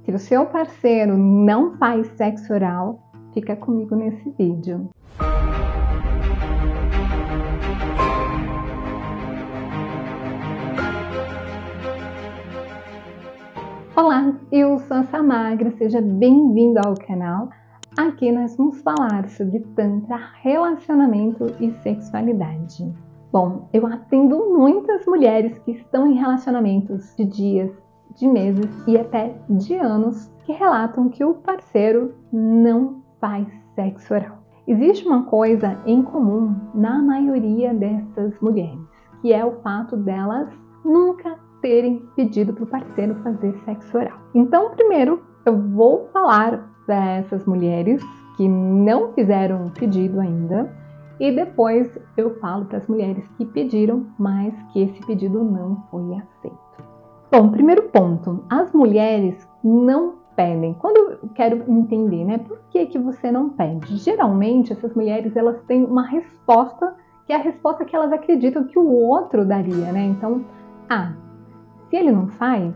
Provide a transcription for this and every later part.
Se o seu parceiro não faz sexo oral, fica comigo nesse vídeo. Olá, eu sou a Samagra, seja bem-vindo ao canal. Aqui nós vamos falar sobre Tantra, relacionamento e sexualidade. Bom, eu atendo muitas mulheres que estão em relacionamentos de dias, de meses e até de anos que relatam que o parceiro não faz sexo oral. Existe uma coisa em comum na maioria dessas mulheres, que é o fato delas nunca terem pedido para o parceiro fazer sexo oral. Então, primeiro, eu vou falar para essas mulheres que não fizeram pedido ainda e depois eu falo para as mulheres que pediram, mas que esse pedido não foi aceito. Bom, primeiro ponto, as mulheres não pedem. Quando eu quero entender, né, por que você não pede? Geralmente, essas mulheres, elas têm uma resposta, que é a resposta que elas acreditam que o outro daria, né? Então, se ele não faz,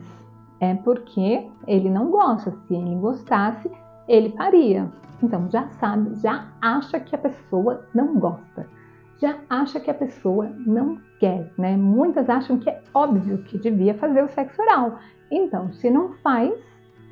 é porque ele não gosta. Se ele gostasse, ele faria. Então, já sabe, já acha que a pessoa não gosta. Já acha que a pessoa não quer, né? Muitas acham que é óbvio que devia fazer o sexo oral. Então, se não faz,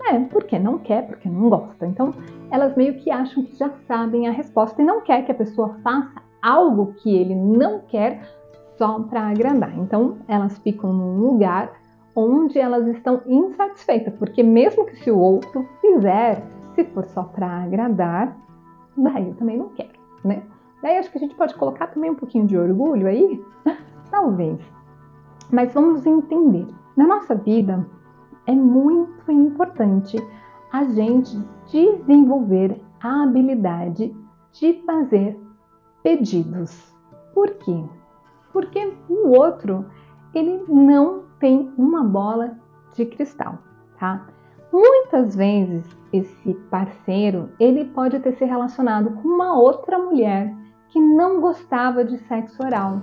é porque não quer, porque não gosta. Então, elas meio que acham que já sabem a resposta e não quer que a pessoa faça algo que ele não quer só para agradar. Então, elas ficam num lugar onde elas estão insatisfeitas, porque mesmo que se o outro fizer, se for só para agradar, daí eu também não quero, né? Daí acho que a gente pode colocar também um pouquinho de orgulho aí, talvez. Mas vamos entender. Na nossa vida é muito importante a gente desenvolver a habilidade de fazer pedidos. Por quê? Porque o outro, ele não tem uma bola de cristal, tá? Muitas vezes esse parceiro, ele pode ter se relacionado com uma outra mulher que não gostava de sexo oral.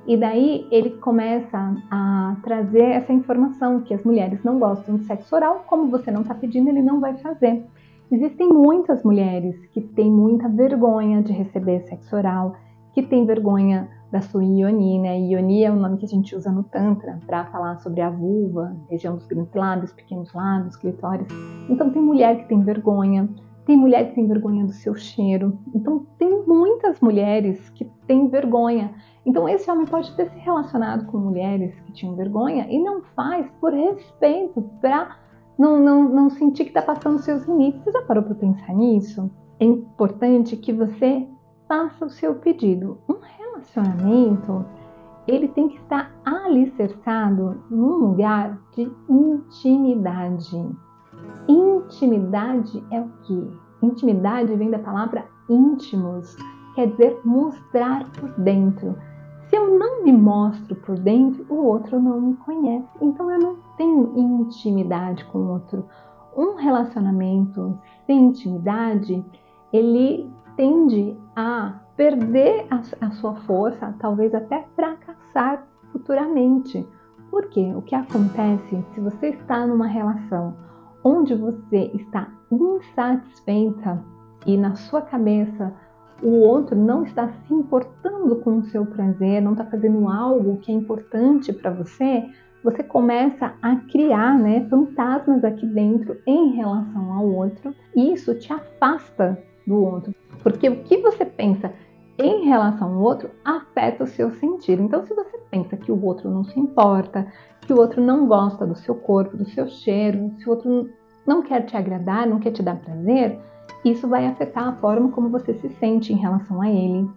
E daí ele começa a trazer essa informação que as mulheres não gostam de sexo oral, como você não está pedindo, ele não vai fazer. Existem muitas mulheres que têm muita vergonha de receber sexo oral, que têm vergonha da sua ioni, né? Ioni é o nome que a gente usa no Tantra para falar sobre a vulva, região dos grandes lábios, pequenos lábios, clitóris. Então tem mulher que tem vergonha, tem mulher que tem vergonha do seu cheiro. Então tem muitas mulheres que têm vergonha. Então esse homem pode ter se relacionado com mulheres que tinham vergonha e não faz por respeito, para não sentir que está passando seus limites. Você já parou para pensar nisso? É importante que você faça o seu pedido. Um relacionamento, ele tem que estar alicerçado num lugar de intimidade. Intimidade é o quê? Intimidade vem da palavra íntimos, quer dizer mostrar por dentro. Se eu não me mostro por dentro, o outro não me conhece, então eu não tenho intimidade com o outro. Um relacionamento sem intimidade, ele tende a perder a sua força, talvez até fracassar futuramente. Porque o que acontece se você está numa relação onde você está insatisfeita e na sua cabeça o outro não está se importando com o seu prazer, não está fazendo algo que é importante para você, você começa a criar, né, fantasmas aqui dentro em relação ao outro e isso te afasta do outro. Porque o que você pensa em relação ao outro afeta o seu sentido. Então, se você pensa que o outro não se importa, que o outro não gosta do seu corpo, do seu cheiro, se o outro não quer te agradar, não quer te dar prazer, isso vai afetar a forma como você se sente em relação a ele.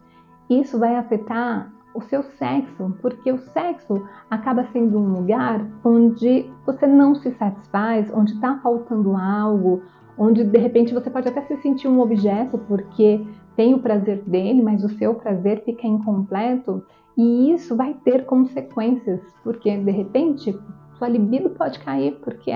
Isso vai afetar o seu sexo, porque o sexo acaba sendo um lugar onde você não se satisfaz, onde está faltando algo, onde de repente você pode até se sentir um objeto porque tem o prazer dele, mas o seu prazer fica incompleto e isso vai ter consequências, porque de repente sua libido pode cair porque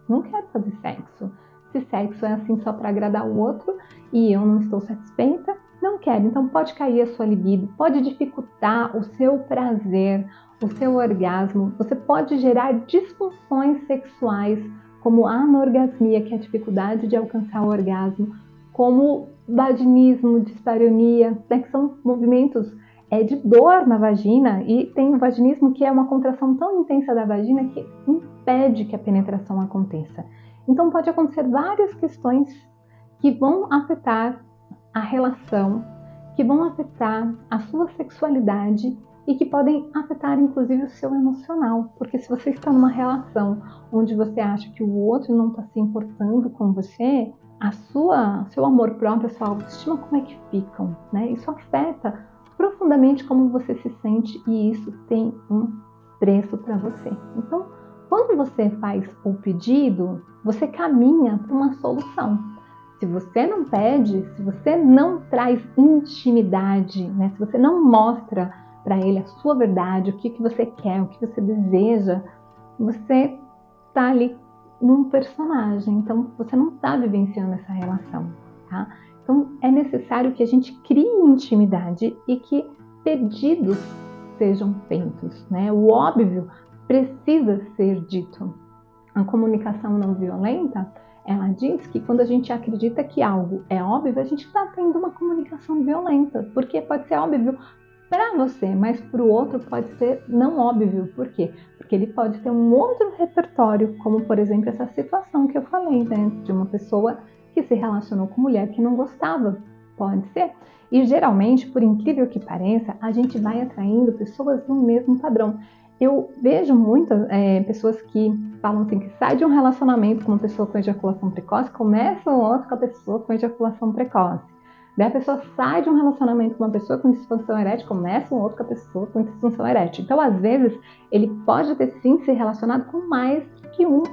não quero fazer sexo. Se sexo é assim só para agradar o outro e eu não estou satisfeita, não quero. Então pode cair a sua libido, pode dificultar o seu prazer, o seu orgasmo, você pode gerar disfunções sexuais como anorgasmia, que é a dificuldade de alcançar o orgasmo, como vaginismo, dispareunia, né, que são movimentos de dor na vagina, e tem o vaginismo, que é uma contração tão intensa da vagina que impede que a penetração aconteça. Então pode acontecer várias questões que vão afetar a relação, que vão afetar a sua sexualidade e que podem afetar inclusive o seu emocional, porque se você está numa relação onde você acha que o outro não está se importando com você, seu amor próprio, a sua autoestima, como é que ficam, né? Isso afeta profundamente como você se sente e isso tem um preço para você. Então, quando você faz o pedido, você caminha para uma solução. Se você não pede, se você não traz intimidade, né? Se você não mostra para ele a sua verdade, o que você quer, o que você deseja, você está ali num personagem, então você não está vivenciando essa relação, tá? Então é necessário que a gente crie intimidade e que pedidos sejam feitos, né? O óbvio precisa ser dito. A comunicação não violenta, ela diz que quando a gente acredita que algo é óbvio, a gente está tendo uma comunicação violenta, porque pode ser óbvio para você, mas para o outro pode ser não óbvio. Por quê? Porque ele pode ter um outro repertório, como por exemplo essa situação que eu falei, né? De uma pessoa que se relacionou com mulher que não gostava. Pode ser. E geralmente, por incrível que pareça, a gente vai atraindo pessoas no mesmo padrão. Eu vejo muitas pessoas que falam assim, que sai de um relacionamento com uma pessoa com ejaculação precoce, começa um outro com a pessoa com ejaculação precoce. Daí a pessoa sai de um relacionamento com uma pessoa com disfunção erétil, começa um outro com a pessoa com disfunção erétil. Então, às vezes, ele pode ter sim se relacionado com mais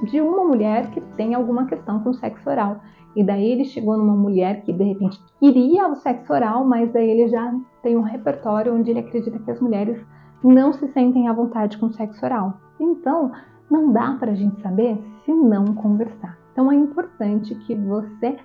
de uma mulher que tem alguma questão com o sexo oral. E daí ele chegou numa mulher que de repente queria o sexo oral, mas daí ele já tem um repertório onde ele acredita que as mulheres não se sentem à vontade com o sexo oral. Então, não dá para a gente saber se não conversar. Então, é importante que você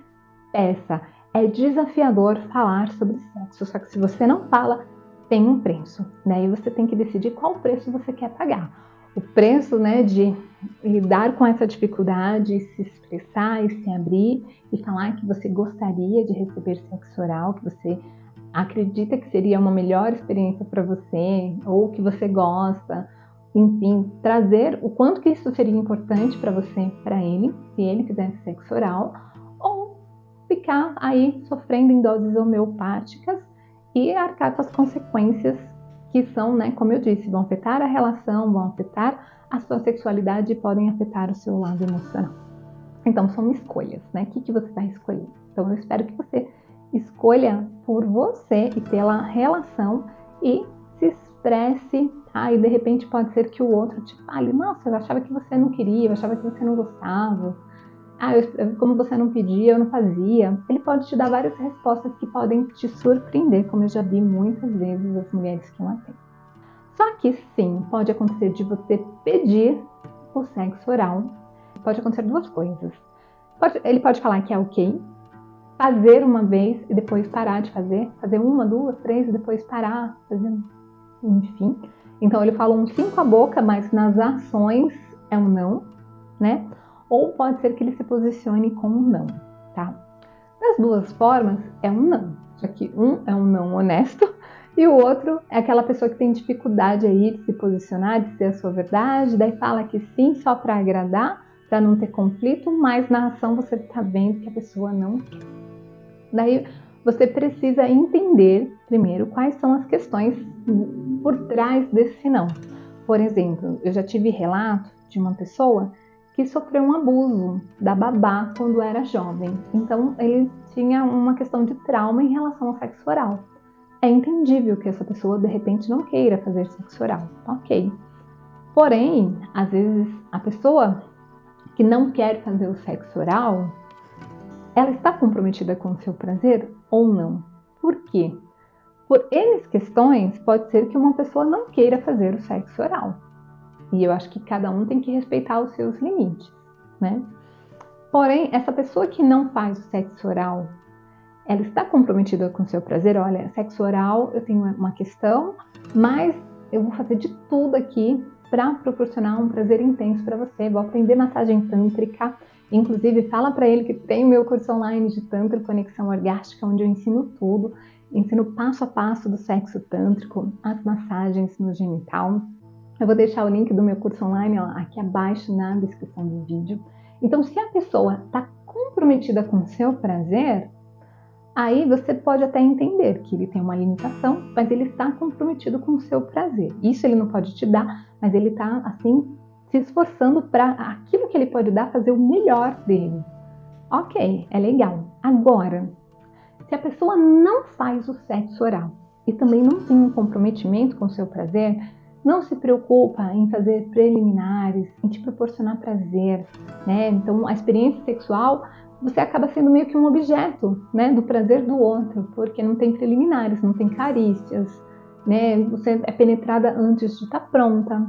peça. É desafiador falar sobre sexo, só que se você não fala, tem um preço. Daí você tem que decidir qual preço você quer pagar. O preço, né, de lidar com essa dificuldade, se expressar e se abrir e falar que você gostaria de receber sexo oral, que você acredita que seria uma melhor experiência para você, ou que você gosta, enfim, trazer o quanto que isso seria importante para você, para ele, se ele fizesse sexo oral, ou ficar aí sofrendo em doses homeopáticas e arcar com as consequências que são, né, como eu disse, vão afetar a relação, vão afetar a sua sexualidade e podem afetar o seu lado emocional. Então, são escolhas, né? O que você vai escolher? Então, eu espero que você escolha por você e pela relação e se expresse, tá? E de repente pode ser que o outro te fale, nossa, eu achava que você não queria, eu achava que você não gostava, como você não pedia, eu não fazia. Ele pode te dar várias respostas que podem te surpreender, como eu já vi muitas vezes as mulheres que eu atendo. Só que sim, pode acontecer de você pedir o sexo oral. Pode acontecer duas coisas. Ele pode falar que é ok, fazer uma vez e depois parar de fazer uma, duas, três e depois parar, fazer, enfim. Então ele fala um sim com a boca, mas nas ações é um não, né? Ou pode ser que ele se posicione com um não, tá? Das duas formas é um não, só que um é um não honesto e o outro é aquela pessoa que tem dificuldade aí de se posicionar, de ser a sua verdade, daí fala que sim só para agradar, para não ter conflito, mas na ação você está vendo que a pessoa não quer. Daí você precisa entender primeiro quais são as questões por trás desse não. Por exemplo, eu já tive relato de uma pessoa que sofreu um abuso da babá quando era jovem. Então ele tinha uma questão de trauma em relação ao sexo oral. É entendível que essa pessoa de repente não queira fazer sexo oral, ok. Porém, às vezes a pessoa que não quer fazer o sexo oral, ela está comprometida com o seu prazer ou não? Por quê? Por N questões, pode ser que uma pessoa não queira fazer o sexo oral. E eu acho que cada um tem que respeitar os seus limites, né? Porém, essa pessoa que não faz o sexo oral, ela está comprometida com o seu prazer? Olha, sexo oral, eu tenho uma questão, mas eu vou fazer de tudo aqui para proporcionar um prazer intenso para você. Vou aprender massagem tântrica, inclusive fala para ele que tem o meu curso online de Tantra Conexão Orgástica, onde eu ensino tudo, ensino passo a passo do sexo tântrico, as massagens no genital. Eu vou deixar o link do meu curso online aqui abaixo na descrição do vídeo. Então, se a pessoa está comprometida com o seu prazer, aí você pode até entender que ele tem uma limitação, mas ele está comprometido com o seu prazer. Isso ele não pode te dar, mas ele está, assim, se esforçando para aquilo que ele pode dar, fazer o melhor dele. Ok, é legal. Agora, se a pessoa não faz o sexo oral e também não tem um comprometimento com o seu prazer, não se preocupa em fazer preliminares, em te proporcionar prazer, né? Então, a experiência sexual, você acaba sendo meio que um objeto, né, do prazer do outro, porque não tem preliminares, não tem carícias, né? Você é penetrada antes de estar pronta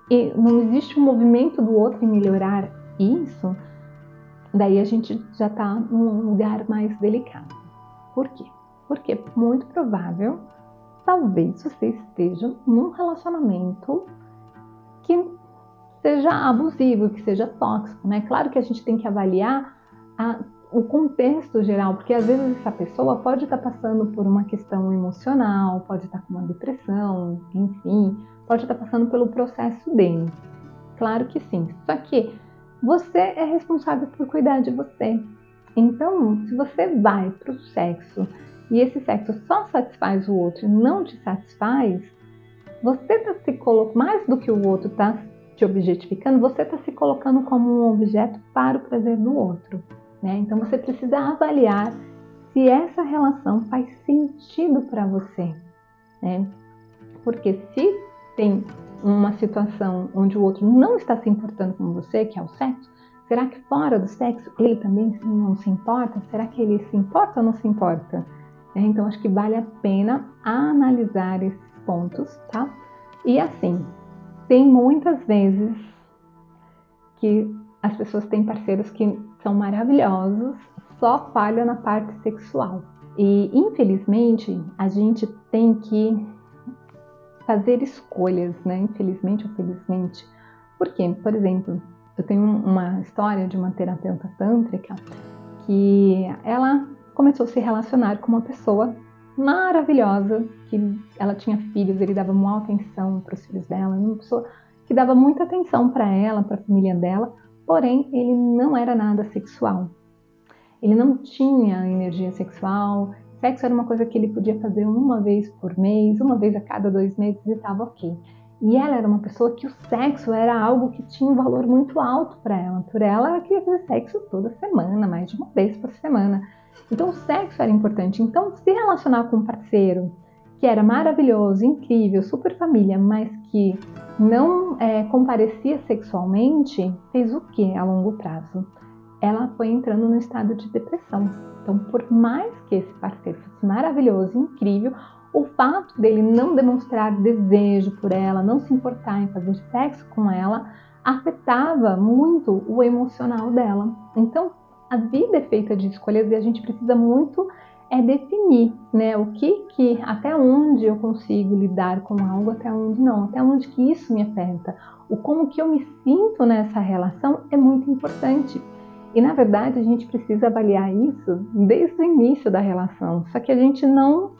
e não existe um movimento do outro em melhorar isso. Daí a gente já está num lugar mais delicado. Por quê? Porque é muito provável, talvez você esteja num relacionamento que seja abusivo, que seja tóxico, né? Claro que a gente tem que avaliar o contexto geral, porque às vezes essa pessoa pode estar passando por uma questão emocional, pode estar com uma depressão, enfim, pode estar passando pelo processo dele. Claro que sim, só que você é responsável por cuidar de você. Então, se você vai para o sexo e esse sexo só satisfaz o outro e não te satisfaz, você está se colocando, mais do que o outro está te objetificando, você está se colocando como um objeto para o prazer do outro, né? Então você precisa avaliar se essa relação faz sentido para você, né? Porque se tem uma situação onde o outro não está se importando com você, que é o sexo, será que fora do sexo ele também não se importa? Será que ele se importa ou não se importa? Então acho que vale a pena analisar esses pontos, tá? E assim, tem muitas vezes que as pessoas têm parceiros que são maravilhosos, só falham na parte sexual. E infelizmente a gente tem que fazer escolhas, né? Infelizmente ou felizmente. Por quê? Por exemplo, eu tenho uma história de uma terapeuta tântrica que ela começou a se relacionar com uma pessoa maravilhosa, que ela tinha filhos, ele dava uma atenção para os filhos dela, uma pessoa que dava muita atenção para ela, para a família dela, porém ele não era nada sexual. Ele não tinha energia sexual, sexo era uma coisa que ele podia fazer uma vez por mês, uma vez a cada 2 meses e estava ok. E ela era uma pessoa que o sexo era algo que tinha um valor muito alto para ela. Por ela queria fazer sexo toda semana, mais de uma vez por semana. Então o sexo era importante. Então se relacionar com um parceiro que era maravilhoso, incrível, super família, mas que não comparecia sexualmente, fez o que a longo prazo? Ela foi entrando no estado de depressão. Então, por mais que esse parceiro fosse maravilhoso, incrível, o fato dele não demonstrar desejo por ela, não se importar em fazer sexo com ela, afetava muito o emocional dela. Então, a vida é feita de escolhas e a gente precisa muito definir, né, até onde eu consigo lidar com algo, até onde não, até onde que isso me afeta. Como que eu me sinto nessa relação é muito importante. E, na verdade, a gente precisa avaliar isso desde o início da relação. Só que a gente não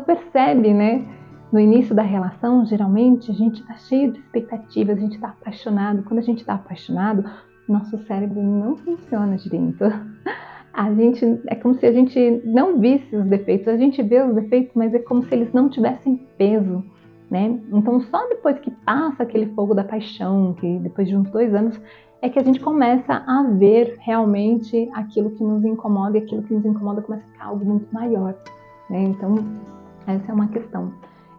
percebe, né? No início da relação, geralmente, a gente está cheio de expectativas, a gente está apaixonado. Quando a gente está apaixonado, nosso cérebro não funciona direito. É como se a gente não visse os defeitos. A gente vê os defeitos, mas é como se eles não tivessem peso, né? Então, só depois que passa aquele fogo da paixão, que depois de uns 2 anos, é que a gente começa a ver realmente aquilo que nos incomoda, e aquilo que nos incomoda começa a ficar algo muito maior, né? Então, essa é uma questão.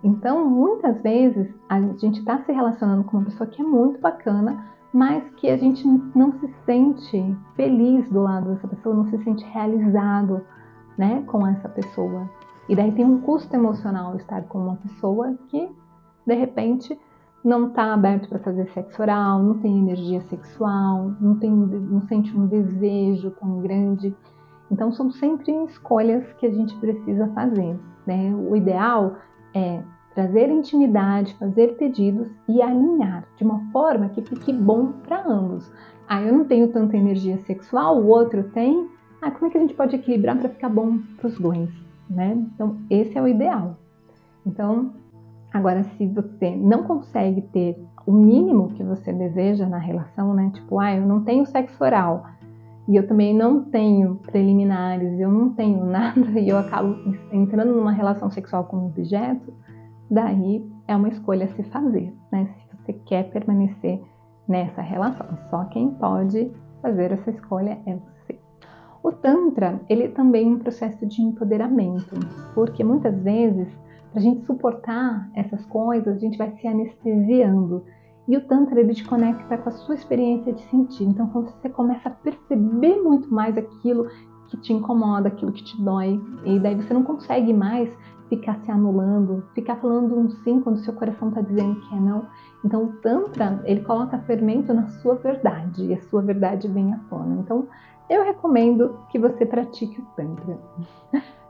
Então, muitas vezes, a gente está se relacionando com uma pessoa que é muito bacana, mas que a gente não se sente feliz do lado dessa pessoa, não se sente realizado, né, com essa pessoa. E daí tem um custo emocional estar com uma pessoa que, de repente, não está aberto para fazer sexo oral, não tem energia sexual, não sente um desejo tão grande. Então, são sempre escolhas que a gente precisa fazer, né? O ideal é trazer intimidade, fazer pedidos e alinhar de uma forma que fique bom para ambos. Eu não tenho tanta energia sexual, o outro tem. Como é que a gente pode equilibrar para ficar bom para os dois, né? Então, esse é o ideal. Então, agora, se você não consegue ter o mínimo que você deseja na relação, né? Tipo, eu não tenho sexo oral e eu também não tenho preliminares, eu não tenho nada e eu acabo entrando numa relação sexual com um objeto, daí é uma escolha a se fazer, né? Se você quer permanecer nessa relação, só quem pode fazer essa escolha é você. O Tantra, ele também é um processo de empoderamento, porque muitas vezes, para a gente suportar essas coisas, a gente vai se anestesiando. E o Tantra, ele te conecta com a sua experiência de sentir. Então, quando você começa a perceber muito mais aquilo que te incomoda, aquilo que te dói, e daí você não consegue mais ficar se anulando, ficar falando um sim quando o seu coração está dizendo que é não. Então, o Tantra, ele coloca fermento na sua verdade, e a sua verdade vem à tona. Então, eu recomendo que você pratique o Tantra.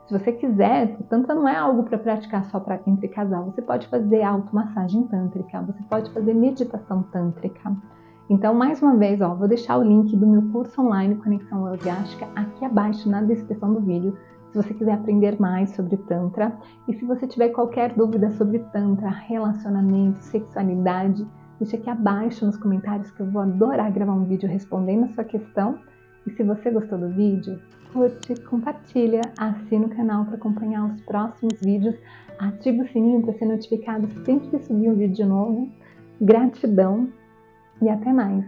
Se você quiser, o Tantra não é algo para praticar só entre casal. Você pode fazer automassagem tântrica, você pode fazer meditação tântrica. Então, mais uma vez, vou deixar o link do meu curso online Conexão Orgástica aqui abaixo na descrição do vídeo, se você quiser aprender mais sobre Tantra. E se você tiver qualquer dúvida sobre Tantra, relacionamento, sexualidade, deixa aqui abaixo nos comentários que eu vou adorar gravar um vídeo respondendo a sua questão. E se você gostou do vídeo, curte, compartilha, assina o canal para acompanhar os próximos vídeos, ativa o sininho para ser notificado sempre que subir um vídeo novo. Gratidão e até mais!